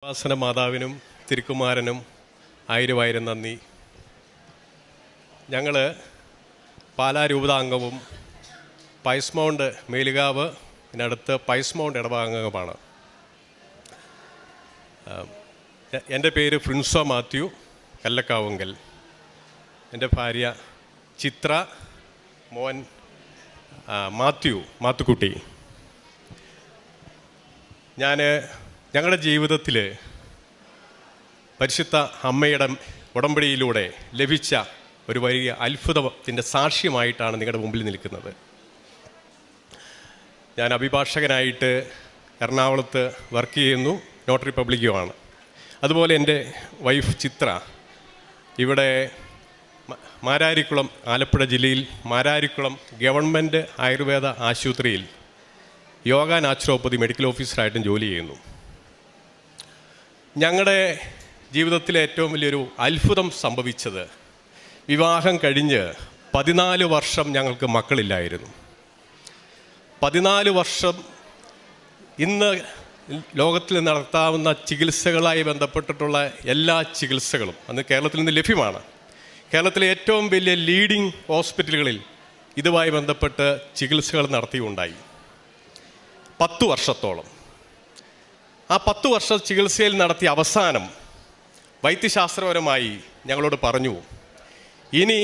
ആസന മാതാവിനും തിരുക്കുമാരനും ആയിരം നന്ദി. ഞങ്ങൾ പാലാ രൂപതാംഗവും പൈസ് മൗണ്ട് മേലുകാവ് ഇതിനടുത്ത് പൈസ് മൗണ്ട് ഇടവകാംഗവുമാണ്. എൻ്റെ പേര് ഫ്രിൻസോ മാത്യു കല്ലക്കാവുങ്കൽ. എൻ്റെ ഭാര്യ ചിത്ര, മോൻ മാത്തുക്കുട്ടി. ഞങ്ങളുടെ ജീവിതത്തിൽ പരിശുദ്ധ അമ്മയുടെ ഉടമ്പടിയിലൂടെ ലഭിച്ച ഒരു വലിയ അത്ഭുതത്തിൻ്റെ സാക്ഷ്യമായിട്ടാണ് നിങ്ങളുടെ മുമ്പിൽ നിൽക്കുന്നത്. ഞാൻ അഭിഭാഷകനായിട്ട് എറണാകുളത്ത് വർക്ക് ചെയ്യുന്നു, നോട്ടറി പബ്ലിക്കുമാണ്. അതുപോലെ എൻ്റെ വൈഫ് ചിത്ര ഇവിടെ മാരാരിക്കുളം, ആലപ്പുഴ ജില്ലയിൽ മാരാരിക്കുളം ഗവൺമെൻറ് ആയുർവേദ ആശുപത്രിയിൽ യോഗ നാച്ചുറോപ്പതി മെഡിക്കൽ ഓഫീസറായിട്ടും ജോലി ചെയ്യുന്നു. ഞങ്ങളുടെ ജീവിതത്തിലെ ഏറ്റവും വലിയൊരു അത്ഭുതം സംഭവിച്ചത്, വിവാഹം കഴിഞ്ഞ് 14 വർഷം ഞങ്ങൾക്ക് മക്കളില്ലായിരുന്നു. 14 വർഷം ഇന്ന് ലോകത്തിൽ നടത്താവുന്ന ചികിത്സകളായി ബന്ധപ്പെട്ടിട്ടുള്ള എല്ലാ ചികിത്സകളും അന്ന് കേരളത്തിൽ നിന്ന് ലഭ്യമാണ്. കേരളത്തിലെ ഏറ്റവും വലിയ ലീഡിംഗ് ഹോസ്പിറ്റലുകളിൽ ഇതുമായി ബന്ധപ്പെട്ട് ചികിത്സകൾ നടത്തിയുണ്ടായി 10 വർഷത്തോളം. ആ 10 വർഷ ചികിത്സയിൽ നടത്തിയ അവസാനം വൈദ്യശാസ്ത്രപരമായി ഞങ്ങളോട് പറഞ്ഞു, ഇനി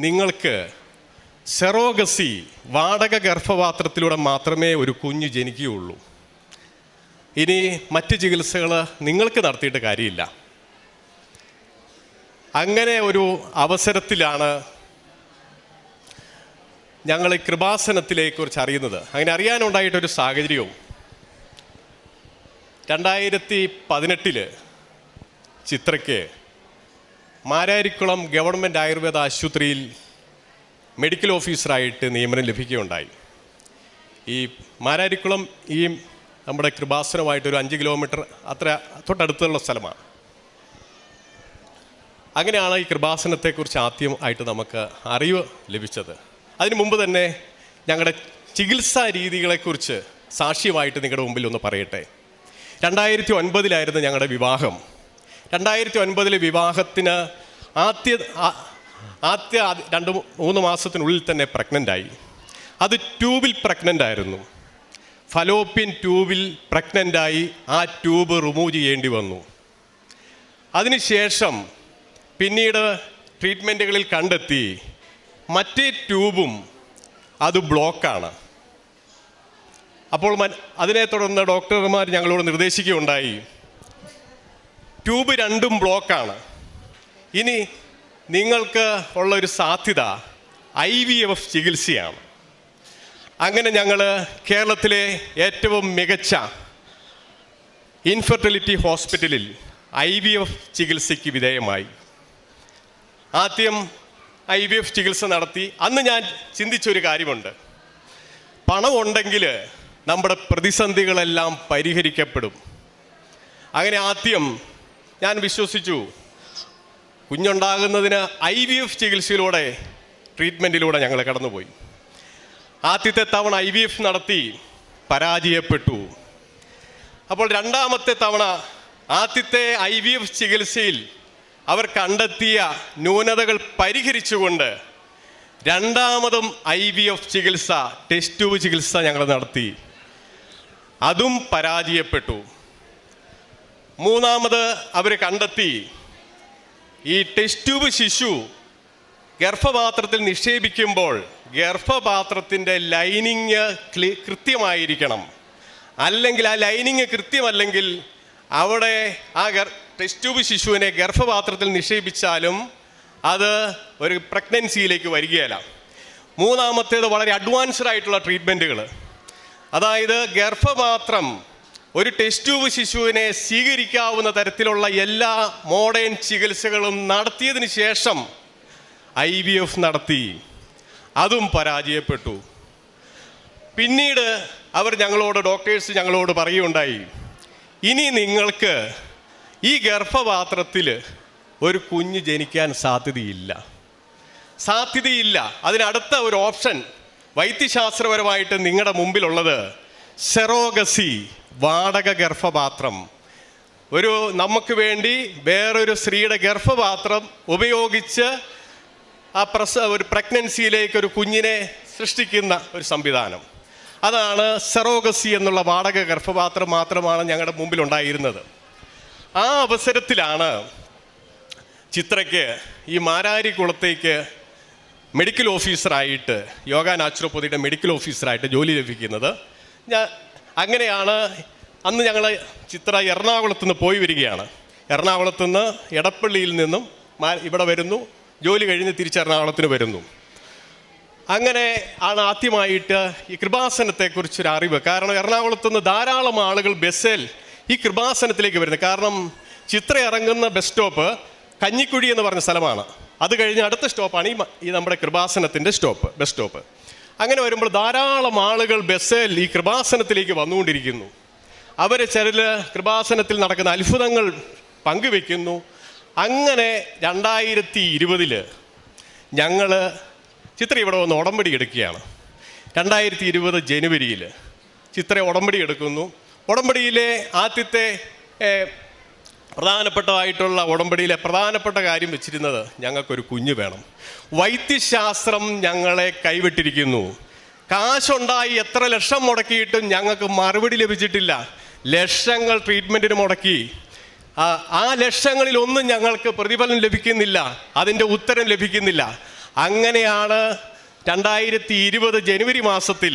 നിങ്ങൾക്ക് സെറോഗസി, വാടക ഗർഭപാത്രത്തിലൂടെ മാത്രമേ ഒരു കുഞ്ഞ് ജനിക്കുകയുള്ളൂ. ഇനി മറ്റ് ചികിത്സകൾ നിങ്ങൾക്ക് നടത്തിയിട്ട് കാര്യമില്ല. അങ്ങനെ ഒരു അവസരത്തിലാണ് ഞങ്ങൾ കൃപാസനത്തിനെക്കുറിച്ച് അറിയുന്നത്. അങ്ങനെ അറിയാനുണ്ടായിട്ടൊരു സാഹചര്യവും 2018 ചിത്രയ്ക്ക് മാരാരിക്കുളം ഗവൺമെൻറ് ആയുർവേദ ആശുപത്രിയിൽ മെഡിക്കൽ ഓഫീസറായിട്ട് നിയമനം ലഭിക്കുകയുണ്ടായി. ഈ മാരാരിക്കുളം ഈ നമ്മുടെ കൃപാസനമായിട്ടൊരു 5 കിലോമീറ്റർ അത്ര തൊട്ടടുത്തുള്ള സ്ഥലമാണ്. അങ്ങനെയാണ് ഈ കൃപാസനത്തെക്കുറിച്ച് ആദ്യമായിട്ട് നമുക്ക് അറിവ് ലഭിച്ചത്. അതിനു മുമ്പ് തന്നെ ഞങ്ങളുടെ ചികിത്സാ രീതികളെക്കുറിച്ച് സാക്ഷ്യമായിട്ട് നിങ്ങളുടെ മുമ്പിൽ ഒന്ന് പറയട്ടെ. 2009 ഞങ്ങളുടെ വിവാഹം. 2009 വിവാഹത്തിന് ആദ്യ 2-3 മാസത്തിനുള്ളിൽ തന്നെ പ്രഗ്നൻ്റായി. അത് ട്യൂബിൽ പ്രഗ്നൻ്റായിരുന്നു. ഫലോപ്പിയൻ ട്യൂബിൽ പ്രഗ്നൻ്റായി ആ ട്യൂബ് റിമൂവ് ചെയ്യേണ്ടി വന്നു. അതിനുശേഷം പിന്നീട് ട്രീറ്റ്മെൻറ്റുകളിൽ കണ്ടെത്തി മറ്റേ ട്യൂബും അത് ബ്ലോക്കാണ്. അപ്പോൾ അതിനെ തുടർന്ന് ഡോക്ടർമാർ ഞങ്ങളോട് നിർദ്ദേശിക്കുകയുണ്ടായി, ട്യൂബ് 2ഉം ബ്ലോക്കാണ്, ഇനി നിങ്ങൾക്ക് ഉള്ളൊരു സാധ്യത IVF ചികിത്സയാണ്. അങ്ങനെ ഞങ്ങൾ കേരളത്തിലെ ഏറ്റവും മികച്ച ഇൻഫെർട്ടിലിറ്റി ഹോസ്പിറ്റലിൽ IVF ചികിത്സയ്ക്ക് വിധേയമായി. ആദ്യം IVF ചികിത്സ നടത്തി. അന്ന് ഞാൻ ചിന്തിച്ചൊരു കാര്യമുണ്ട്, പണമുണ്ടെങ്കിൽ നമ്മുടെ പ്രതിസന്ധികളെല്ലാം പരിഹരിക്കപ്പെടും. അങ്ങനെ ആദ്യം ഞാൻ വിശ്വസിച്ചു, കുഞ്ഞുണ്ടാകുന്നതിന് IVF ചികിത്സയിലൂടെ, ട്രീറ്റ്മെൻറ്റിലൂടെ ഞങ്ങൾ കടന്നുപോയി. ആദ്യത്തെ തവണ IVF നടത്തി, പരാജയപ്പെട്ടു. അപ്പോൾ രണ്ടാമത്തെ തവണ ആദ്യത്തെ IVF ചികിത്സയിൽ അവർ കണ്ടെത്തിയ ന്യൂനതകൾ പരിഹരിച്ചുകൊണ്ട് രണ്ടാമതും IVF ചികിത്സ, ടെസ്റ്റ് ട്യൂബ് ചികിത്സ ഞങ്ങൾ നടത്തി. അതും പരാജയപ്പെട്ടു. മൂന്നാമത് അവർ കണ്ടെത്തി, ഈ ടെസ്റ്റ് ട്യൂബ് ശിശു ഗർഭപാത്രത്തിൽ നിക്ഷേപിക്കുമ്പോൾ ഗർഭപാത്രത്തിൻ്റെ ലൈനിങ് കൃത്യമായിരിക്കണം. അല്ലെങ്കിൽ ആ ലൈനിങ് കൃത്യമല്ലെങ്കിൽ അവിടെ ആ ടെസ്റ്റ് ട്യൂബ് ശിശുവിനെ ഗർഭപാത്രത്തിൽ നിക്ഷേപിച്ചാലും അത് ഒരു പ്രഗ്നൻസിയിലേക്ക് വരികയില്ല. മൂന്നാമത്തേത് വളരെ അഡ്വാൻസ്ഡ് ആയിട്ടുള്ള ട്രീറ്റ്മെൻറ്റുകൾ. അതായത് ഗർഭപാത്രം ഒരു ടെസ്റ്റ് ട്യൂബ് ശിശുവിനെ സ്വീകരിക്കാവുന്ന തരത്തിലുള്ള എല്ലാ മോഡേൺ ചികിത്സകളും നടത്തിയതിന് ശേഷം IVF നടത്തി. അതും പരാജയപ്പെട്ടു. പിന്നീട് ഡോക്ടേഴ്സ് ഞങ്ങളോട് പറയുകയുണ്ടായി, ഇനി നിങ്ങൾക്ക് ഈ ഗർഭപാത്രത്തിൽ ഒരു കുഞ്ഞ് ജനിക്കാൻ സാധ്യതയില്ല. അതിനടുത്ത ഒരു ഓപ്ഷൻ വൈദ്യശാസ്ത്രപരമായിട്ട് നിങ്ങളുടെ മുമ്പിലുള്ളത് സെറോഗസി, വാടക ഗർഭപാത്രം. നമുക്ക് വേണ്ടി വേറൊരു സ്ത്രീയുടെ ഗർഭപാത്രം ഉപയോഗിച്ച് ഒരു പ്രഗ്നൻസിയിലേക്ക് ഒരു കുഞ്ഞിനെ സൃഷ്ടിക്കുന്ന ഒരു സംവിധാനം. അതാണ് സെറോഗസി എന്നുള്ള വാടക ഗർഭപാത്രം മാത്രമാണ് ഞങ്ങളുടെ മുമ്പിലുണ്ടായിരുന്നത്. ആ അവസരത്തിലാണ് ചിത്രയ്ക്ക് ഈ മാരാരിക്കുളത്തേക്ക് മെഡിക്കൽ ഓഫീസറായിട്ട്, യോഗ നാച്ചുറോപ്പതിയുടെ മെഡിക്കൽ ഓഫീസറായിട്ട് ജോലി ലഭിക്കുന്നത്. അങ്ങനെയാണ് അന്ന് ഞങ്ങൾ ചിത്ര എറണാകുളത്ത് നിന്ന് പോയി വരികയാണ്. എറണാകുളത്ത് നിന്ന് എടപ്പള്ളിയിൽ നിന്നും ഇവിടെ വരുന്നു, ജോലി കഴിഞ്ഞ് തിരിച്ച് എറണാകുളത്തിന് വരുന്നു. അങ്ങനെ ആണ് ആദ്യമായിട്ട് ഈ കൃപാസനത്തെക്കുറിച്ചൊരു അറിവ്. കാരണം എറണാകുളത്ത് നിന്ന് ധാരാളം ആളുകൾ ബസ്സിൽ ഈ കൃപാസനത്തിലേക്ക് വരുന്നത്. കാരണം ചിത്ര ഇറങ്ങുന്ന ബസ് സ്റ്റോപ്പ് കഞ്ഞിക്കുഴി എന്ന് പറഞ്ഞ സ്ഥലമാണ്. അത് കഴിഞ്ഞ് അടുത്ത സ്റ്റോപ്പാണ് ഈ നമ്മുടെ കൃപാസനത്തിൻ്റെ ബസ് സ്റ്റോപ്പ്. അങ്ങനെ വരുമ്പോൾ ധാരാളം ആളുകൾ ബസ്സിൽ ഈ കൃപാസനത്തിലേക്ക് വന്നുകൊണ്ടിരിക്കുന്നു. അവർ ചിലർ കൃപാസനത്തിൽ നടക്കുന്ന അത്ഭുതങ്ങൾ പങ്കുവെക്കുന്നു. അങ്ങനെ 2020 ഞങ്ങൾ ചിത്ര ഇവിടെ വന്ന് ഉടമ്പടി എടുക്കുകയാണ്. 2020 ജനുവരിയിൽ ചിത്ര ഉടമ്പടി എടുക്കുന്നു. ഉടമ്പടിയിലെ ആദ്യത്തെ പ്രധാനപ്പെട്ടതായിട്ടുള്ള ഉടമ്പടിയിലെ പ്രധാനപ്പെട്ട കാര്യം വെച്ചിരുന്നത് ഞങ്ങൾക്കൊരു കുഞ്ഞ് വേണം. വൈദ്യശാസ്ത്രം ഞങ്ങളെ കൈവിട്ടിരിക്കുന്നു. കാശുണ്ടായി എത്ര ലക്ഷം മുടക്കിയിട്ടും ഞങ്ങൾക്ക് മറുപടി ലഭിച്ചിട്ടില്ല. ലക്ഷങ്ങൾ ട്രീറ്റ്മെൻറ്റിന് മുടക്കി. ആ ലക്ഷങ്ങളിൽ ഒന്നും ഞങ്ങൾക്ക് പ്രതിഫലം ലഭിക്കുന്നില്ല, അതിൻ്റെ ഉത്തരം ലഭിക്കുന്നില്ല. അങ്ങനെയാണ് 2020 ജനുവരി മാസത്തിൽ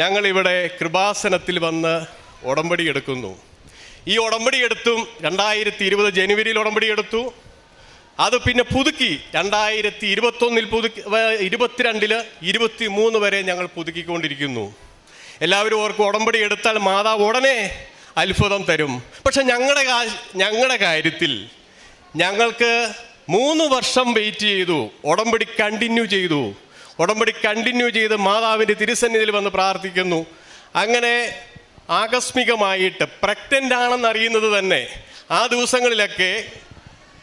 ഞങ്ങളിവിടെ കൃപാസനത്തിൽ വന്ന് ഉടമ്പടി എടുക്കുന്നു. ഈ ഉടമ്പടി എടുത്തും 2020 ജനുവരിയിൽ ഉടമ്പടി എടുത്തു. അത് പിന്നെ പുതുക്കി 2021 പുതുക്കി, 22 23 വരെ ഞങ്ങൾ പുതുക്കിക്കൊണ്ടിരിക്കുന്നു. എല്ലാവരും ഓർക്കും ഉടമ്പടി എടുത്താൽ മാതാവ് ഉടനെ അത്ഭുതം തരും. പക്ഷെ ഞങ്ങളുടെ കാര്യത്തിൽ ഞങ്ങൾക്ക് 3 വർഷം വെയിറ്റ് ചെയ്തു. ഉടമ്പടി കണ്ടിന്യൂ ചെയ്ത് മാതാവിൻ്റെ തിരുസന്നിധിയിൽ വന്ന് പ്രാർത്ഥിക്കുന്നു. അങ്ങനെ ആകസ്മികമായിട്ട് പ്രഗ്നൻ്റ് ആണെന്ന് അറിയുന്നത് തന്നെ ആ ദിവസങ്ങളിലൊക്കെ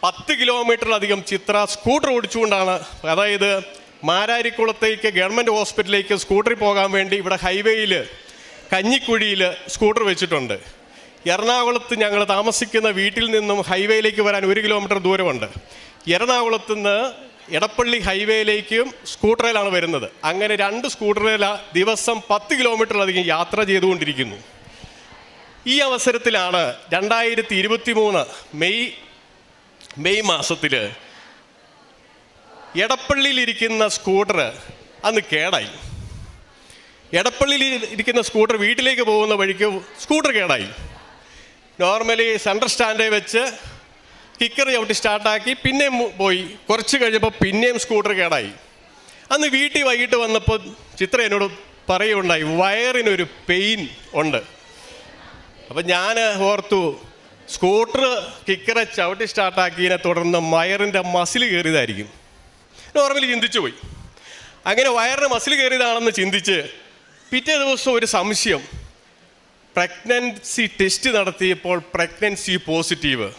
10 കിലോമീറ്ററിലധികം ചിത്ര സ്കൂട്ടർ ഓടിച്ചുകൊണ്ടാണ്, അതായത് മാരാരിക്കുളത്തേക്ക് ഗവൺമെൻറ് ഹോസ്പിറ്റലിലേക്ക് സ്കൂട്ടറിൽ പോകാൻ വേണ്ടി ഇവിടെ ഹൈവേയിൽ കഞ്ഞിക്കുഴിയിൽ സ്കൂട്ടർ വെച്ചിട്ടുണ്ട്. എറണാകുളത്ത് ഞങ്ങൾ താമസിക്കുന്ന വീട്ടിൽ നിന്നും ഹൈവേയിലേക്ക് വരാൻ 1 കിലോമീറ്റർ ദൂരമുണ്ട്. എറണാകുളത്ത് നിന്ന് എടപ്പള്ളി ഹൈവേയിലേക്കും സ്കൂട്ടറിലാണ് വരുന്നത്. അങ്ങനെ 2 സ്കൂട്ടറിൽ ദിവസം 10 കിലോമീറ്ററിലധികം യാത്ര ചെയ്തുകൊണ്ടിരിക്കുന്നു. ഈ അവസരത്തിലാണ് 2023 മെയ് മാസത്തിൽ എടപ്പള്ളിയിലിരിക്കുന്ന സ്കൂട്ടർ അന്ന് കേടായി. എടപ്പള്ളിയിൽ ഇരിക്കുന്ന സ്കൂട്ടർ വീട്ടിലേക്ക് പോകുന്ന വഴിക്ക് സ്കൂട്ടർ കേടായി. നോർമലി സെൻട്രൽ സ്റ്റാൻഡിൽ വെച്ച് കിക്കർ ചവിട്ടി സ്റ്റാർട്ടാക്കി പിന്നെയും പോയി. കുറച്ച് കഴിഞ്ഞപ്പോൾ പിന്നെയും സ്കൂട്ടർ കേടായി. അന്ന് വീട്ടിൽ വൈകിട്ട് വന്നപ്പോൾ ചിത്ര എന്നോട് പറയുകയുണ്ടായി, വയറിനൊരു പെയിൻ ഉണ്ട്. അപ്പം ഞാൻ ഓർത്തു സ്കൂട്ടർ കിക്കറെ ചവിട്ടി സ്റ്റാർട്ടാക്കിയതിനെ തുടർന്ന് വയറിൻ്റെ മസിൽ കയറിയതായിരിക്കും. നോർമലി ചിന്തിച്ചു പോയി. അങ്ങനെ വയറിന് മസിൽ കയറിയതാണെന്ന് ചിന്തിച്ച് പിറ്റേ ദിവസം ഒരു സംശയം, പ്രഗ്നൻസി ടെസ്റ്റ് നടത്തിയപ്പോൾ പ്രഗ്നൻസി പോസിറ്റീവ്.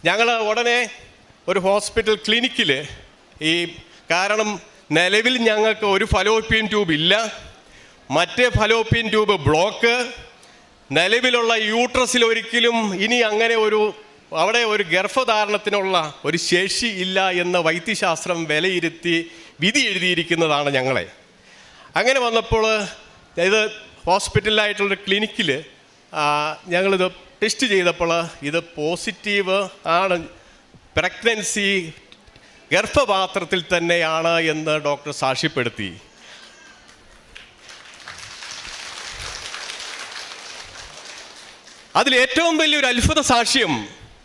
ഞങ്ങൾ ഉടനെ ഒരു ഹോസ്പിറ്റൽ ക്ലിനിക്കിൽ കാരണം നിലവിൽ ഞങ്ങൾക്ക് ഒരു ഫലോപ്പിയൻ ട്യൂബ് ഇല്ല, മറ്റേ ഫലോപ്പിയൻ ട്യൂബ് ബ്ലോക്ക്, നിലവിലുള്ള യൂട്രസിൽ ഒരിക്കലും ഇനി അങ്ങനെ അവിടെ ഒരു ഗർഭധാരണത്തിനുള്ള ഒരു ശേഷി ഇല്ല എന്ന് വൈദ്യശാസ്ത്രം വിലയിരുത്തി വിധി എഴുതിയിരിക്കുന്നതാണ് ഞങ്ങളെ. അങ്ങനെ വന്നപ്പോൾ ഇത് ഹോസ്പിറ്റലിലായിട്ടുള്ളൊരു ക്ലിനിക്കിൽ ഞങ്ങളിത് ടെസ്റ്റ് ചെയ്തപ്പോൾ ഇത് പോസിറ്റീവ് ആണ്, പ്രഗ്നൻസി ഗർഭപാത്രത്തിൽ തന്നെയാണ് എന്ന് ഡോക്ടർ സാക്ഷ്യപ്പെടുത്തി. അതിലേറ്റവും വലിയൊരു അത്ഭുത സാക്ഷ്യം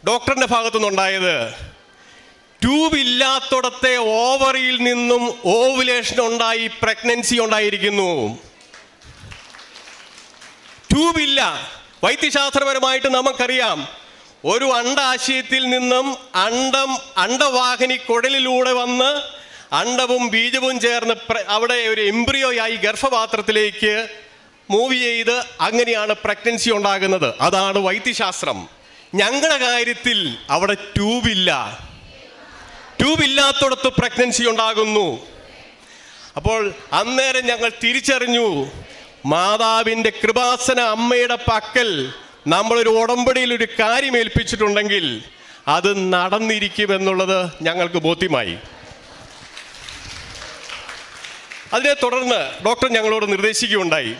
ഡോക്ടറിൻ്റെ ഭാഗത്തുനിന്നുണ്ടായത്, ട്യൂബ് ഇല്ലാത്തടത്തെ ഓവറിയിൽ നിന്നും ഓവുലേഷൻ ഉണ്ടായി പ്രഗ്നൻസി ഉണ്ടായിരിക്കുന്നു. ട്യൂബില്ല. വൈദ്യശാസ്ത്രപരമായിട്ട് നമുക്കറിയാം, ഒരു അണ്ഡാശയത്തിൽ നിന്നും അണ്ഡവാഹിനി കുഴലിലൂടെ വന്ന് അണ്ഡവും ബീജവും ചേർന്ന് അവിടെ ഒരു എംബ്രിയോയായി ഗർഭപാത്രത്തിലേക്ക് മൂവ് ചെയ്ത് അങ്ങനെയാണ് പ്രഗ്നൻസി ഉണ്ടാകുന്നത്. അതാണ് വൈദ്യശാസ്ത്രം. ഞങ്ങളുടെ കാര്യത്തിൽ അവിടെ ട്യൂബില്ലാത്തടത്ത് പ്രഗ്നൻസി ഉണ്ടാകുന്നു. അപ്പോൾ അന്നേരം ഞങ്ങൾ തിരിച്ചറിഞ്ഞു, മാതാവിൻ്റെ കൃപാസന അമ്മയുടെ പക്കൽ നമ്മളൊരു ഉടമ്പടിയിൽ ഒരു കാര്യം ഏൽപ്പിച്ചിട്ടുണ്ടെങ്കിൽ അത് നടന്നിരിക്കുമെന്നുള്ളത് ഞങ്ങൾക്ക് ബോധ്യമായി. അതിനെ തുടർന്ന് ഡോക്ടർ ഞങ്ങളോട് നിർദ്ദേശിക്കുകയുണ്ടായി,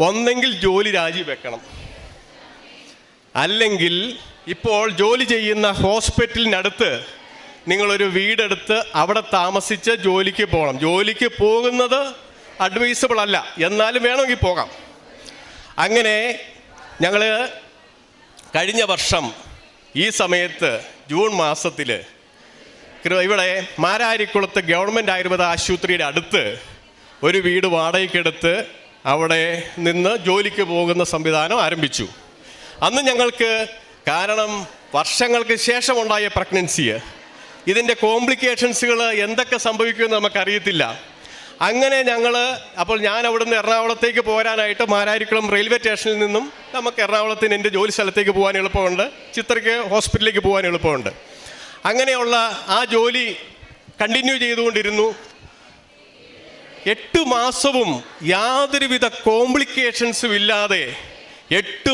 ഒന്നെങ്കിൽ ജോലി രാജിവെക്കണം, അല്ലെങ്കിൽ ഇപ്പോൾ ജോലി ചെയ്യുന്ന ഹോസ്പിറ്റലിനടുത്ത് നിങ്ങളൊരു വീടെടുത്ത് അവിടെ താമസിച്ച് ജോലിക്ക് പോകണം. ജോലിക്ക് പോകുന്നത് അഡ്വൈസബിൾ അല്ല, എന്നാലും വേണമെങ്കിൽ പോകാം. അങ്ങനെ ഞങ്ങൾ കഴിഞ്ഞ വർഷം ഈ സമയത്ത് ജൂൺ മാസത്തിൽ ഇവിടെ മാരാരിക്കുളത്ത് ഗവൺമെൻറ് ആയുർവേദ ആശുപത്രിയുടെ അടുത്ത് ഒരു വീട് വാടകയ്ക്കെടുത്ത് അവിടെ നിന്ന് ജോലിക്ക് പോകുന്ന സംവിധാനം ആരംഭിച്ചു. അന്ന് ഞങ്ങൾക്ക്, കാരണം വർഷങ്ങൾക്ക് ശേഷമുണ്ടായ പ്രഗ്നൻസി, ഇതിൻ്റെ കോംപ്ലിക്കേഷൻസുകൾ എന്തൊക്കെ സംഭവിക്കുമെന്ന് നമുക്കറിയത്തില്ല. അങ്ങനെ അപ്പോൾ ഞാൻ അവിടുന്ന് എറണാകുളത്തേക്ക് പോരാനായിട്ട് മാരാരിക്കുളം റെയിൽവേ സ്റ്റേഷനിൽ നിന്നും നമുക്ക് എറണാകുളത്തിന് എൻ്റെ ജോലി സ്ഥലത്തേക്ക് പോകാൻ എളുപ്പമുണ്ട്, ചിത്രയ്ക്ക് ഹോസ്പിറ്റലിലേക്ക് പോകാൻ എളുപ്പമുണ്ട്. അങ്ങനെയുള്ള ആ ജോലി കണ്ടിന്യൂ ചെയ്തുകൊണ്ടിരുന്നു. 8 മാസവും യാതൊരുവിധ കോംപ്ലിക്കേഷൻസും ഇല്ലാതെ 8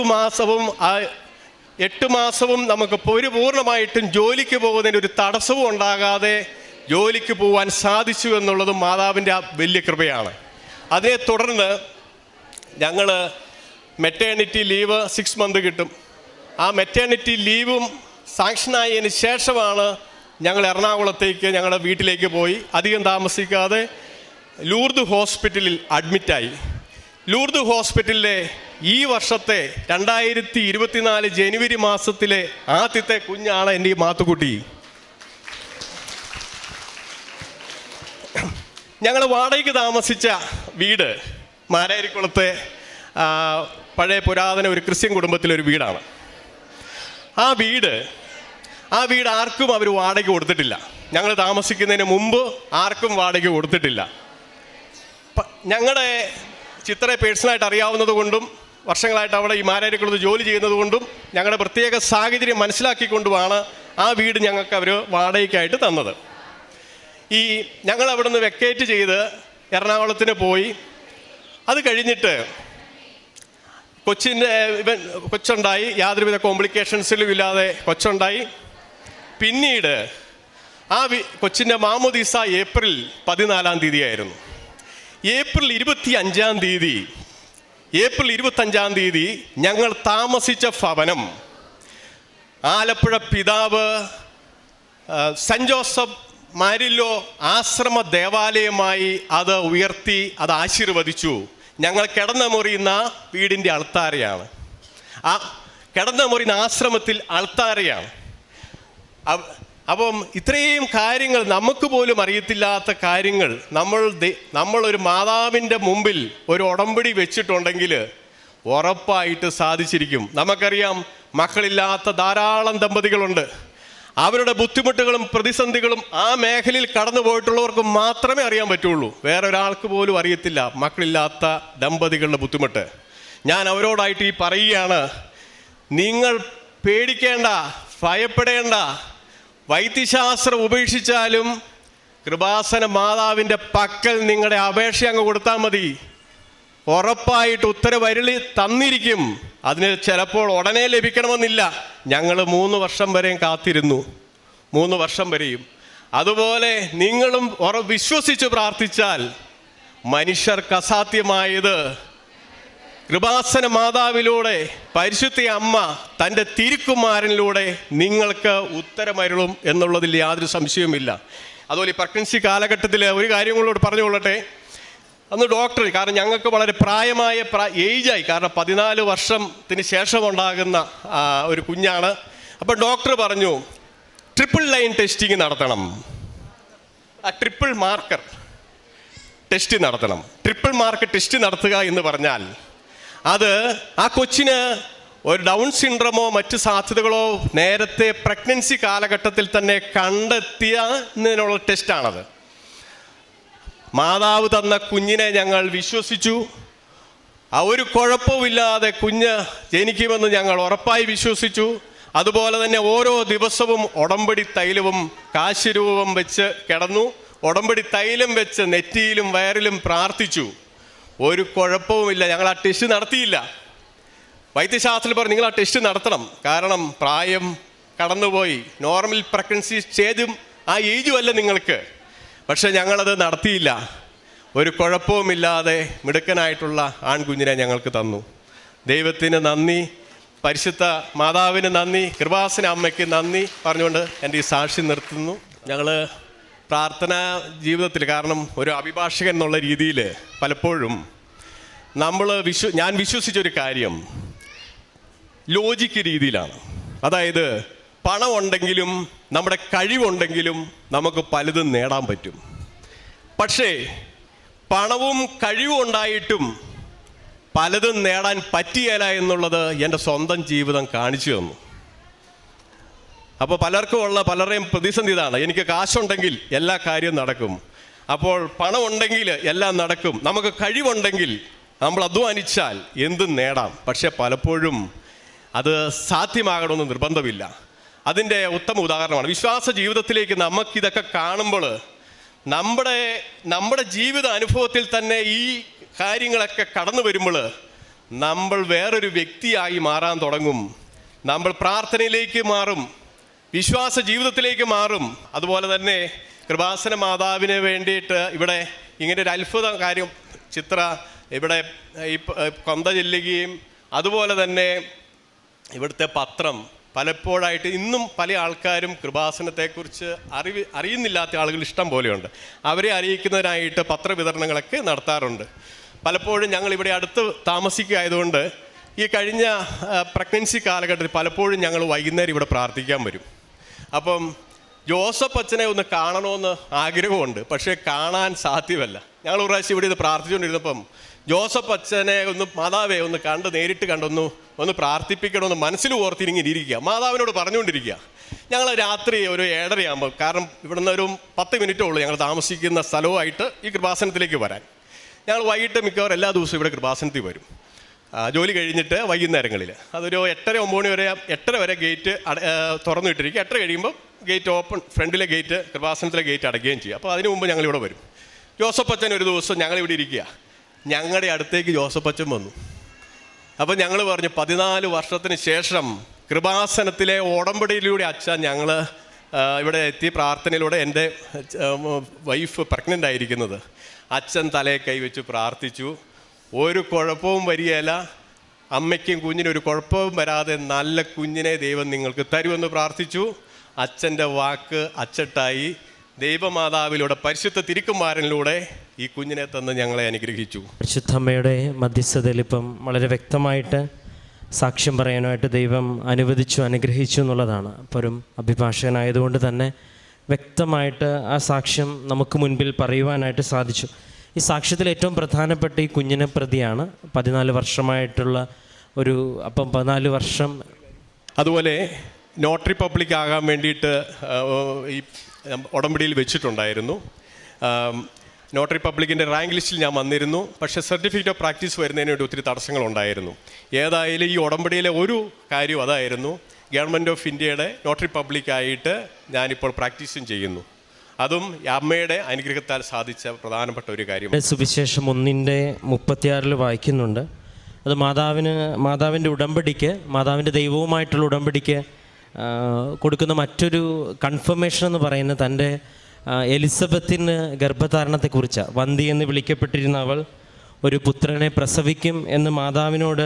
മാസവും നമുക്ക് പൂർണ്ണമായിട്ടും ജോലിക്ക് പോകുന്നതിന് ഒരു തടസ്സവും ഉണ്ടാകാതെ ജോലിക്ക് പോകാൻ സാധിച്ചു എന്നുള്ളതും മാതാവിൻ്റെ ആ വലിയ കൃപയാണ്. അതിനെ തുടർന്ന് ഞങ്ങൾ മെറ്റേണിറ്റി ലീവ് 6 മന്ത് കിട്ടും. ആ മെറ്റേണിറ്റി ലീവും സാങ്ഷനായതിന് ശേഷമാണ് ഞങ്ങൾ എറണാകുളത്തേക്ക് ഞങ്ങളുടെ വീട്ടിലേക്ക് പോയി. അധികം താമസിക്കാതെ ലൂർദ് ഹോസ്പിറ്റലിൽ അഡ്മിറ്റായി. ലൂർദ് ഹോസ്പിറ്റലിലെ ഈ വർഷത്തെ 2024 ജനുവരി മാസത്തിലെ ആദ്യത്തെ കുഞ്ഞാണ് എൻ്റെ ഈ മാത്തുക്കുട്ടി. ഞങ്ങൾ വാടകയ്ക്ക് താമസിച്ച വീട് മാരാരിക്കുളത്തെ പഴയ പുരാതന ഒരു ക്രിസ്ത്യൻ കുടുംബത്തിലൊരു വീടാണ്. ആ വീട് ആർക്കും അവർ വാടക കൊടുത്തിട്ടില്ല. ഞങ്ങൾ താമസിക്കുന്നതിന് മുമ്പ് ആർക്കും വാടക കൊടുത്തിട്ടില്ല. ഞങ്ങളുടെ ചിത്രയെ പേഴ്സണലായിട്ട് അറിയാവുന്നത് കൊണ്ടും വർഷങ്ങളായിട്ട് അവിടെ ഈ മാരാരിക്കുളത്ത് ജോലി ചെയ്യുന്നത് കൊണ്ടും ഞങ്ങളുടെ പ്രത്യേക സാഹചര്യം മനസ്സിലാക്കിക്കൊണ്ടുമാണ് ആ വീട് ഞങ്ങൾക്ക് അവർ വാടകയ്ക്കായിട്ട് തന്നത്. ഞങ്ങൾ അവിടെ നിന്ന് വെക്കേറ്റ് ചെയ്ത് എറണാകുളത്തിന് പോയി. അത് കഴിഞ്ഞിട്ട് കൊച്ചുണ്ടായി, യാതൊരുവിധ കോംപ്ലിക്കേഷൻസിലും ഇല്ലാതെ കൊച്ചുണ്ടായി. പിന്നീട് കൊച്ചിൻ്റെ മാമോദീസ ഏപ്രിൽ 14-ാം തീയതിയായിരുന്നു. ഏപ്രിൽ 25-ാം തീയതി ഞങ്ങൾ താമസിച്ച ഭവനം ആലപ്പുഴ പിതാവ് സെൻറ്റ് ജോസഫ് മാരില്ലോ ആശ്രമ ദേവാലയമായി അത് ഉയർത്തി, അത് ആശീർവദിച്ചു. ഞങ്ങൾ കിടന്നമുറിയുന്ന വീടിൻ്റെ അൾത്താരയാണ്. ആ കിടന്നമുറിയുന്ന ആശ്രമത്തിൽ അൾത്താരയാണ്. അപ്പം ഇത്രയും കാര്യങ്ങൾ നമുക്ക് പോലും അറിയത്തില്ലാത്ത കാര്യങ്ങൾ നമ്മളൊരു മാതാവിൻ്റെ മുമ്പിൽ ഒരു ഉടമ്പടി വെച്ചിട്ടുണ്ടെങ്കിൽ ഉറപ്പായിട്ട് സാധിച്ചിരിക്കും. നമുക്കറിയാം, മക്കളില്ലാത്ത ധാരാളം ദമ്പതികളുണ്ട്. അവരുടെ ബുദ്ധിമുട്ടുകളും പ്രതിസന്ധികളും ആ മേഖലയിൽ കടന്നു പോയിട്ടുള്ളവർക്ക് മാത്രമേ അറിയാൻ പറ്റുള്ളൂ. വേറെ ഒരാൾക്ക് പോലും അറിയത്തില്ല മക്കളില്ലാത്ത ദമ്പതികളുടെ ബുദ്ധിമുട്ട്. ഞാൻ അവരോടായിട്ട് പറയുകയാണ്, നിങ്ങൾ പേടിക്കേണ്ട, ഭയപ്പെടേണ്ട. വൈദ്യശാസ്ത്രം ഉപേക്ഷിച്ചാലും കൃപാസന മാതാവിൻ്റെ പക്കൽ നിങ്ങളുടെ അപേക്ഷ അങ്ങ് കൊടുത്താൽ മതി. ഉറപ്പായിട്ട് ഉത്തരവരുളി തന്നിരിക്കും. അതിന് ചിലപ്പോൾ ഉടനെ ലഭിക്കണമെന്നില്ല. ഞങ്ങൾ 3 വർഷം വരെയും കാത്തിരുന്നു, 3 വർഷം വരെയും. അതുപോലെ നിങ്ങളും വിശ്വസിച്ച് പ്രാർത്ഥിച്ചാൽ മനുഷ്യർക്ക് അസാധ്യമായത് കൃപാസന മാതാവിലൂടെ, പരിശുദ്ധ അമ്മ തൻ്റെ തിരുക്കുമാരനിലൂടെ നിങ്ങൾക്ക് ഉത്തരമരുളും എന്നുള്ളതിൽ യാതൊരു സംശയവുമില്ല. അതുപോലെ ഈ പ്രഗ്നൻസി കാലഘട്ടത്തിൽ ഒരു കാര്യം കൂടെ പറഞ്ഞുകൊള്ളട്ടെ. അന്ന് ഡോക്ടർ, കാരണം ഞങ്ങൾക്ക് വളരെ പ്രായമായ ഏജായി, കാരണം 14 വർഷത്തിന് ശേഷം ഉണ്ടാകുന്ന ഒരു കുഞ്ഞാണ്. അപ്പോൾ ഡോക്ടർ പറഞ്ഞു, ട്രിപ്പിൾ ലൈൻ ടെസ്റ്റിങ് നടത്തണം, ട്രിപ്പിൾ മാർക്കർ ടെസ്റ്റ് നടത്തണം. ട്രിപ്പിൾ മാർക്ക് ടെസ്റ്റ് നടത്തുക എന്ന് പറഞ്ഞാൽ അത് ആ കൊച്ചിന് ഒരു ഡൗൺ സിൻഡ്രമോ മറ്റ് സാധ്യതകളോ നേരത്തെ പ്രഗ്നൻസി കാലഘട്ടത്തിൽ തന്നെ കണ്ടെത്തിയതിനുള്ള ടെസ്റ്റാണത്. മാതാവ് തന്ന കുഞ്ഞിനെ ഞങ്ങൾ വിശ്വസിച്ചു. ഒരു കുഴപ്പമില്ലാതെ കുഞ്ഞ് ജനിക്കുമെന്ന് ഞങ്ങൾ ഉറപ്പായി വിശ്വസിച്ചു. അതുപോലെ തന്നെ ഓരോ ദിവസവും ഉടമ്പടി തൈലവും കാശിരൂപം വെച്ച് കിടന്നു. ഉടമ്പടി തൈലം വെച്ച് നെറ്റിയിലും വയറിലും പ്രാർത്ഥിച്ചു. ഒരു കുഴപ്പവുമില്ല, ഞങ്ങൾ ആ ടെസ്റ്റ് നടത്തിയില്ല. വൈദ്യശാസ്ത്രത്തിൽ പറഞ്ഞു നിങ്ങൾ ആ ടെസ്റ്റ് നടത്തണം, കാരണം പ്രായം കടന്നുപോയി, നോർമൽ പ്രഗ്നൻസി സ്റ്റേജും ആ ഏജും അല്ല നിങ്ങൾക്ക്. പക്ഷെ ഞങ്ങളത് നടത്തിയില്ല. ഒരു കുഴപ്പവുമില്ലാതെ മിടുക്കനായിട്ടുള്ള ആൺകുഞ്ഞിനെ ഞങ്ങൾക്ക് തന്നു. ദൈവത്തിന് നന്ദി, പരിശുദ്ധ മാതാവിന് നന്ദി, കൃപാസന അമ്മയ്ക്ക് നന്ദി പറഞ്ഞുകൊണ്ട് എൻ്റെ ഈ സാക്ഷി നിർത്തുന്നു. ഞങ്ങൾ പ്രാർത്ഥനാ ജീവിതത്തിൽ, കാരണം ഒരു അഭിഭാഷകൻ എന്നുള്ള രീതിയിൽ പലപ്പോഴും ഞാൻ വിശ്വസിച്ചൊരു കാര്യം ലോജിക്ക് രീതിയിലാണ്. അതായത് പണം ഉണ്ടെങ്കിലും നമ്മുടെ കഴിവുണ്ടെങ്കിലും നമുക്ക് പലതും നേടാൻ പറ്റും. പക്ഷേ പണവും കഴിവും ഉണ്ടായിട്ടും പലതും നേടാൻ പറ്റിയല്ല എന്നുള്ളത് എൻ്റെ സ്വന്തം ജീവിതം കാണിച്ചു തന്നു. അപ്പോൾ പലരുടെയും പ്രതിസന്ധി ഇതാണ്, എനിക്ക് കാശുണ്ടെങ്കിൽ എല്ലാ കാര്യവും നടക്കും. അപ്പോൾ പണം ഉണ്ടെങ്കിൽ എല്ലാം നടക്കും. നമുക്ക് കഴിവുണ്ടെങ്കിൽ നമ്മൾ അധ്വാനിച്ചാൽ എന്തും നേടാം. പക്ഷെ പലപ്പോഴും അത് സാധ്യമാകണമെന്ന് നിർബന്ധമില്ല. അതിൻ്റെ ഉത്തമ ഉദാഹരണമാണ് വിശ്വാസ ജീവിതത്തിലേക്ക് നമുക്കിതൊക്കെ കാണുമ്പോൾ നമ്മുടെ ജീവിത അനുഭവത്തിൽ തന്നെ ഈ കാര്യങ്ങളൊക്കെ കടന്നു വരുമ്പോൾ നമ്മൾ വേറൊരു വ്യക്തിയായി മാറാൻ തുടങ്ങും. നമ്മൾ പ്രാർത്ഥനയിലേക്ക് മാറും, വിശ്വാസ ജീവിതത്തിലേക്ക് മാറും. അതുപോലെ തന്നെ കൃപാസന മാതാവിന് വേണ്ടിയിട്ട് ഇവിടെ ഇങ്ങനെ ഒരു അത്ഭുത കാര്യം ചിത്ര ഇവിടെ ഈ കൊന്ത ചെല്ലുകയും, അതുപോലെ തന്നെ ഇവിടുത്തെ പത്രം പലപ്പോഴായിട്ട് ഇന്നും പല ആൾക്കാരും കൃപാസനത്തെക്കുറിച്ച് അറിയുന്നില്ലാത്ത ആളുകൾ ഇഷ്ടം പോലെയുണ്ട്. അവരെ അറിയിക്കുന്നതിനായിട്ട് പത്രവിതരണങ്ങളൊക്കെ നടത്താറുണ്ട്. പലപ്പോഴും ഞങ്ങളിവിടെ അടുത്ത് താമസിക്കുകയായതുകൊണ്ട് ഈ കഴിഞ്ഞ പ്രഗ്നൻസി കാലഘട്ടത്തിൽ പലപ്പോഴും ഞങ്ങൾ വൈകുന്നേരം ഇവിടെ പ്രാർത്ഥിക്കാൻ വരും. അപ്പം ജോസഫ് അച്ഛനെ ഒന്ന് കാണണമെന്ന് ആഗ്രഹമുണ്ട്, പക്ഷേ കാണാൻ സാധ്യമല്ല. ഞങ്ങൾ ഒരു പ്രാവശ്യം ഇവിടെ ഇത് പ്രാർത്ഥിച്ചുകൊണ്ടിരുന്നപ്പം ജോസഫ് അച്ഛനെ മാതാവെ നേരിട്ട് കണ്ടൊന്ന് പ്രാർത്ഥിപ്പിക്കണമെന്ന് മനസ്സിൽ ഓർത്തിരിങ്ങിയിരിക്കുക, മാതാവിനോട് പറഞ്ഞുകൊണ്ടിരിക്കുക. ഞങ്ങൾ രാത്രി ഒരു 7:30 കാരണം ഇവിടുന്ന് ഒരു 10 മിനിറ്റേ ഉള്ളൂ ഞങ്ങൾ താമസിക്കുന്ന സ്ഥലവുമായിട്ട് ഈ കൃപാസനത്തിലേക്ക് വരാൻ. ഞങ്ങൾ വൈകിട്ട് മിക്കവാറും എല്ലാ ദിവസവും ഇവിടെ കൃപാസനത്തിൽ വരും, ജോലി കഴിഞ്ഞിട്ട് വൈകുന്നേരങ്ങളിൽ. അതൊരു 8:30-9 മണി വരെ, 8:30 വരെ ഗേറ്റ് തുറന്നിട്ടിരിക്കുക. 8:30 കഴിയുമ്പോൾ ഗേറ്റ് ഓപ്പൺ, ഫ്രണ്ടിലെ ഗേറ്റ്, കൃപാസനത്തിലെ ഗേറ്റ് അടയ്ക്കുകയും ചെയ്യും. അപ്പോൾ അതിനു മുമ്പ് ഞങ്ങളിവിടെ വരും. ജോസഫ് അച്ഛൻ ഒരു ദിവസം ഞങ്ങളിവിടെ ഇരിക്കുക, ഞങ്ങളുടെ അടുത്തേക്ക് ജോസഫ് അച്ഛൻ വന്നു. അപ്പോൾ ഞങ്ങൾ പറഞ്ഞു 14 വർഷത്തിന് ശേഷം കൃപാസനത്തിലെ ഉടമ്പടിയിലൂടെ അച്ഛൻ ഞങ്ങൾ ഇവിടെ എത്തി. പ്രാർത്ഥനയിലൂടെ എൻ്റെ വൈഫ് പ്രഗ്നൻ്റ് ആയിരിക്കുന്നത്, അച്ഛൻ തലയെ കൈവച്ച് പ്രാർത്ഥിച്ചു. ഒരു കുഴപ്പവും വരികയില്ല, അമ്മയ്ക്കും കുഞ്ഞിനും ഒരു കുഴപ്പവും വരാതെ നല്ല കുഞ്ഞിനെ ദൈവം നിങ്ങൾക്ക് തരുമെന്ന് പ്രാർത്ഥിച്ചു. അച്ഛൻ്റെ വാക്ക് അച്ചട്ടായി. ദൈവമാതാവിലൂടെ, പരിശുദ്ധ തിരുക്കുമാരനിലൂടെ ഈ കുഞ്ഞിനെ തന്ന് ഞങ്ങളെ അനുഗ്രഹിച്ചു. പരിശുദ്ധമ്മയുടെ മധ്യസ്ഥതയിൽ ഇപ്പം വളരെ വ്യക്തമായിട്ട് സാക്ഷ്യം പറയാനായിട്ട് ദൈവം അനുഗ്രഹിച്ചു എന്നുള്ളതാണ്. അപ്പോഴും അഭിഭാഷകനായതുകൊണ്ട് തന്നെ വ്യക്തമായിട്ട് ആ സാക്ഷ്യം നമുക്ക് മുൻപിൽ പറയുവാനായിട്ട് സാധിച്ചു. ഈ സാക്ഷ്യത്തിൽ ഏറ്റവും പ്രധാനപ്പെട്ട ഈ കുഞ്ഞിനെ പ്രതിയാണ് 14 വർഷമായിട്ടുള്ള അപ്പം 14 വർഷം. അതുപോലെ നോട്ടറി പബ്ലിക് ആകാൻ വേണ്ടിയിട്ട് ഈ ഉടമ്പടിയിൽ വെച്ചിട്ടുണ്ടായിരുന്നു. നോട്ടറി പബ്ലിക്കിൻ്റെ റാങ്ക് ലിസ്റ്റിൽ ഞാൻ വന്നിരുന്നു. പക്ഷേ സർട്ടിഫിക്കറ്റ് ഓഫ് പ്രാക്ടീസ് വരുന്നതിന് വേണ്ടി ഒത്തിരി തടസ്സങ്ങളുണ്ടായിരുന്നു. ഏതായാലും ഈ ഉടമ്പടിയിലെ ഒരു കാര്യം അതായിരുന്നു, ഗവൺമെൻറ് ഓഫ് ഇന്ത്യയുടെ നോട്ടറി പബ്ലിക്കായിട്ട് ഞാനിപ്പോൾ പ്രാക്ടീസും ചെയ്യുന്നു. അതും അമ്മയുടെ അനുഗ്രഹത്താൽ സാധിച്ച പ്രധാനപ്പെട്ട ഒരു കാര്യം. സുവിശേഷം 1:36 വായിക്കുന്നുണ്ട്. അത് മാതാവിൻ്റെ ഉടമ്പടിക്ക്, മാതാവിൻ്റെ ദൈവവുമായിട്ടുള്ള ഉടമ്പടിക്ക് കൊടുക്കുന്ന മറ്റൊരു കൺഫർമേഷൻ എന്ന് പറയുന്നത് തൻ്റെ എലിസബത്തിന് ഗർഭധാരണത്തെക്കുറിച്ചാണ്. വന്തി എന്ന് വിളിക്കപ്പെട്ടിരുന്ന അവൾ ഒരു പുത്രനെ പ്രസവിക്കും എന്ന് മാതാവിനോട്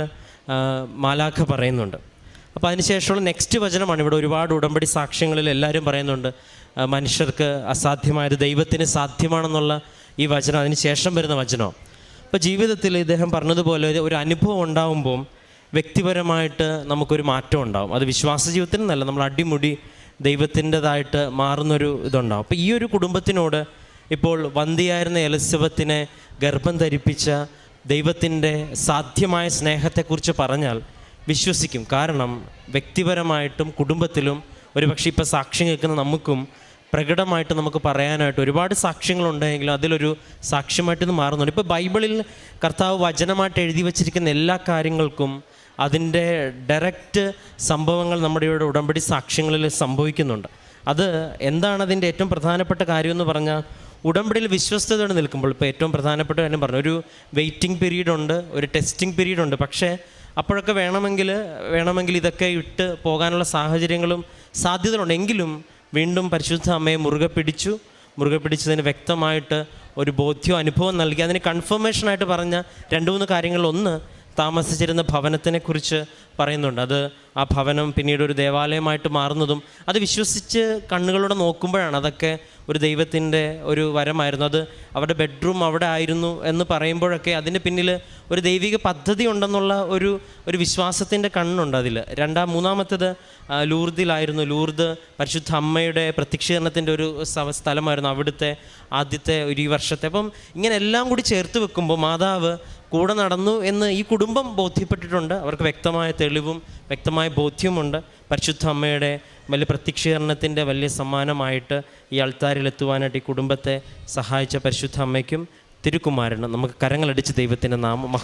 മാലാഖ പറയുന്നുണ്ട്. അപ്പോൾ അതിനുശേഷമുള്ള നെക്സ്റ്റ് വചനമാണ്. ഇവിടെ ഒരുപാട് ഉടമ്പടി സാക്ഷ്യങ്ങളിൽ എല്ലാവരും പറയുന്നുണ്ട് മനുഷ്യർക്ക് അസാധ്യമായത് ദൈവത്തിന് സാധ്യമാണെന്നുള്ള ഈ വചനം അതിന് ശേഷം വരുന്ന വചനമാണ്. അപ്പോൾ ജീവിതത്തിൽ ഇദ്ദേഹം പറഞ്ഞതുപോലെ ഒരു അനുഭവം ഉണ്ടാകുമ്പം വ്യക്തിപരമായിട്ട് നമുക്കൊരു മാറ്റം ഉണ്ടാകും. അത് വിശ്വാസ ജീവിതത്തിനല്ല, നമ്മൾ അടിമുടി ദൈവത്തിൻ്റെതായിട്ട് മാറുന്നൊരു ഇതുണ്ടാകും. അപ്പോൾ ഈ ഒരു കുടുംബത്തിനോട് ഇപ്പോൾ വന്ധ്യയായിരുന്ന എലിസബത്തിനെ ഗർഭം ധരിപ്പിച്ച ദൈവത്തിൻ്റെ സാധ്യമായ സ്നേഹത്തെക്കുറിച്ച് പറഞ്ഞാൽ വിശ്വസിക്കും. കാരണം വ്യക്തിപരമായിട്ടും കുടുംബത്തിലും ഒരുപക്ഷെ ഇപ്പോൾ സാക്ഷ്യം കേൾക്കുന്ന നമുക്കും പ്രകടമായിട്ട് നമുക്ക് പറയാനായിട്ട് ഒരുപാട് സാക്ഷ്യങ്ങളുണ്ടെങ്കിലും അതിലൊരു സാക്ഷ്യമായിട്ട് ഇത് മാറുന്നുണ്ട്. ഇപ്പോൾ ബൈബിളിൽ കർത്താവ് വചനമായിട്ട് എഴുതി വച്ചിരിക്കുന്ന എല്ലാ കാര്യങ്ങൾക്കും അതിൻ്റെ ഡയറക്റ്റ് സംഭവങ്ങൾ നമ്മുടെ ഇവിടെ ഉടമ്പടി സാക്ഷ്യങ്ങളിൽ സംഭവിക്കുന്നുണ്ട്. അത് എന്താണ് അതിൻ്റെ ഏറ്റവും പ്രധാനപ്പെട്ട കാര്യമെന്ന് പറഞ്ഞാൽ, ഉടമ്പടിയിൽ വിശ്വസ്തയോടെ നിൽക്കുമ്പോൾ ഇപ്പോൾ ഏറ്റവും പ്രധാനപ്പെട്ട കാര്യം പറഞ്ഞു, ഒരു വെയിറ്റിംഗ് പീരീഡ് ഉണ്ട്, ഒരു ടെസ്റ്റിംഗ് പീരീഡ് ഉണ്ട്. പക്ഷേ അപ്പോഴൊക്കെ വേണമെങ്കിൽ ഇതൊക്കെ ഇട്ട് പോകാനുള്ള സാഹചര്യങ്ങളും സാധ്യതകളുണ്ട്. എങ്കിലും വീണ്ടും പരിശുദ്ധ അമ്മയെ മുറുകെ പിടിച്ചതിന് വ്യക്തമായിട്ട് ഒരു ബോധ്യം അനുഭവം നൽകി. അതിന് കൺഫർമേഷനായിട്ട് പറഞ്ഞ 2-3 കാര്യങ്ങൾ. ഒന്ന്, താമസിച്ചിരുന്ന ഭവനത്തിനെക്കുറിച്ച് പറയുന്നുണ്ട്. അത് ആ ഭവനം പിന്നീട് ഒരു ദേവാലയമായിട്ട് മാറുന്നതും അത് വിശ്വസിച്ച് കണ്ണുകളോടെ നോക്കുമ്പോഴാണ് അതൊക്കെ ഒരു ദൈവത്തിൻ്റെ ഒരു വരമായിരുന്നു. അത് അവരുടെ ബെഡ്റൂം അവിടെ ആയിരുന്നു എന്ന് പറയുമ്പോഴൊക്കെ അതിന് പിന്നിൽ ഒരു ദൈവിക പദ്ധതി ഉണ്ടെന്നുള്ള ഒരു വിശ്വാസത്തിൻ്റെ കണ്ണുണ്ട് അതിൽ. മൂന്നാമത്തേത് ലൂർദിലായിരുന്നു. ലൂർദ് പരിശുദ്ധ അമ്മയുടെ പ്രത്യക്ഷീകരണത്തിൻ്റെ ഒരു സ്ഥലമായിരുന്നു, അവിടുത്തെ ആദ്യത്തെ ഈ വർഷത്തെ. അപ്പം ഇങ്ങനെ എല്ലാം കൂടി ചേർത്ത് വെക്കുമ്പോൾ മാതാവ് കൂടെ നടന്നു എന്ന് ഈ കുടുംബം ബോധ്യപ്പെട്ടിട്ടുണ്ട്. അവർക്ക് വ്യക്തമായ തെളിവും വ്യക്തമായ ബോധ്യമുണ്ട്. പരിശുദ്ധ അമ്മയുടെ വലിയ പ്രത്യക്ഷീകരണത്തിൻ്റെ വലിയ സമ്മാനമായിട്ട് ഈ അൾത്താരിലെത്തുവാനായിട്ട് ഈ കുടുംബത്തെ സഹായിച്ച പരിശുദ്ധ അമ്മയ്ക്കും തിരുക്കുമാരനും നമുക്ക് കരങ്ങളടിച്ച് ദൈവത്തിൻ്റെ നാമം